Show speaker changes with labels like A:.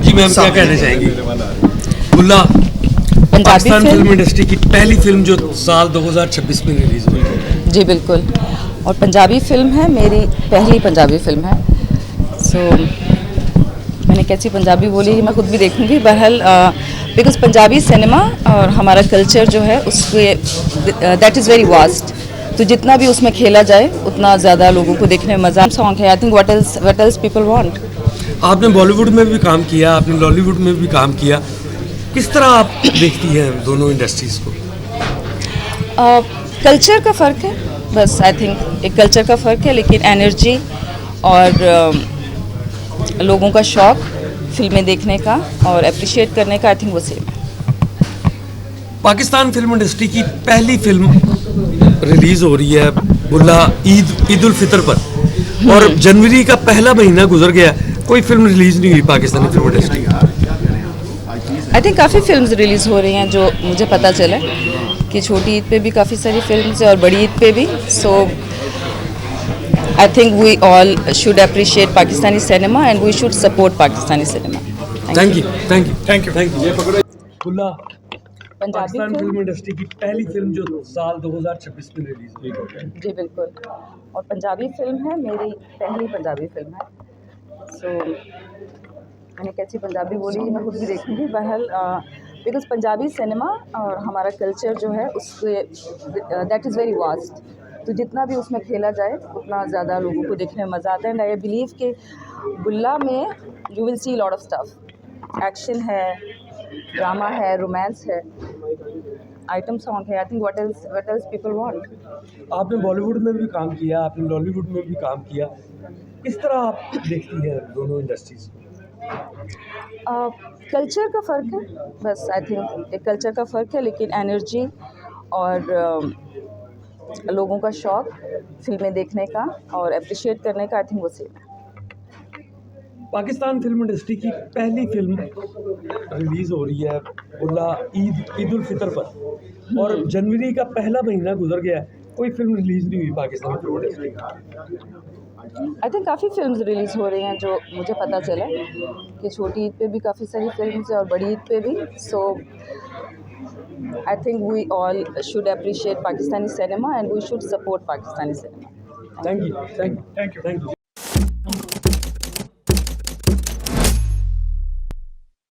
A: जी ma'am, क्या कहना चाहेंगी? गुल्ला पाकिस्तान फिल्म इंडस्ट्री की पहली फिल्म जो साल 2026 में रिलीज हुई है।
B: जी बिल्कुल, और पंजाबी फिल्म है, मेरी पहली पंजाबी फिल्म है। सो मैंने कैसी पंजाबी बोली मैं खुद भी देखूंगी। बहरहाल बिकॉज पंजाबी सिनेमा और हमारा कल्चर जो है उसके दैट इज़ वेरी वास्ट, तो जितना भी उसमें खेला जाए उतना ज़्यादा लोगों को देखने में मज़ा। सॉन्ग है, I think what else people want.
A: आपने बॉलीवुड में भी काम किया, आपने लॉलीवुड में भी काम किया, किस तरह आप देखती हैं दोनों इंडस्ट्रीज़ को?
B: कल्चर का फ़र्क है बस, आई थिंक एक कल्चर का फ़र्क है, लेकिन एनर्जी और लोगों का शौक़ फिल्में देखने का और अप्रिशिएट करने का, आई थिंक वो सेम है।
A: पाकिस्तान फिल्म इंडस्ट्री की पहली फिल्म रिलीज़ हो रही है गुल्ला ईद उल फितर पर, और जनवरी का पहला महीना गुजर गया, कोई फिल्म रिलीज़ नहीं हुई Pakistani film industry.
B: I think काफ़ी फिल्म्स रिलीज़ हो रही हैं जो मुझे पता चला कि छोटी ईद पे भी काफ़ी सारी फिल्म्स हैं और बड़ी ईद पे भी। So I think we all should appreciate Pakistani cinema and we should support Pakistani cinema.
A: Thank you, thank you, thank you, thank you. गुल्ला पाकिस्तान फिल्म इंडस्ट्री की पहली फिल्म जो साल 2026 में रिलीज हुई है।
B: जी बिल्कुल, और पंजाबी फिल्म है, मेरी पहली पंजाबी फिल्म है। सो मैंने कैसी पंजाबी बोली मैं खुद भी देखूंगी। बहरहाल बिकॉज पंजाबी सिनेमा और हमारा कल्चर जो है उसके दैट इज़ वेरी वास्ट, तो जितना भी उसमें खेला जाए उतना ज़्यादा लोगों को देखने में मज़ा आता है। एंड आई बिलीव कि गुल्ला में you will see lot of stuff, action है, ड्रामा है, रोमांस है, आइटम सॉन्ग है। I think what else people want.
A: आपने बॉलीवुड में भी काम किया, आपने लॉलीवुड में भी काम किया, किस तरह आप देखती हैं दोनों इंडस्ट्रीज?
B: कल्चर का फ़र्क है बस, आई थिंक एक कल्चर का फ़र्क है, लेकिन एनर्जी और लोगों का शौक़ फिल्में देखने का और अप्रिशिएट करने का, आई थिंक वो सेम है।
A: पाकिस्तान फिल्म इंडस्ट्री की पहली फिल्म रिलीज़ हो रही है गुल्ला ईद उल फितर पर, और जनवरी का पहला महीना गुजर गया, कोई फिल्म रिलीज़ नहीं हुई Pakistani film industry.
B: I think काफ़ी फिल्म्स रिलीज़ हो रही हैं जो मुझे पता चला कि छोटी ईद पे भी काफ़ी सारी फिल्म्स हैं और बड़ी ईद पे भी। So I think we all should appreciate Pakistani cinema and we should support Pakistani cinema.
A: Thank you, thank you, thank you, thank you.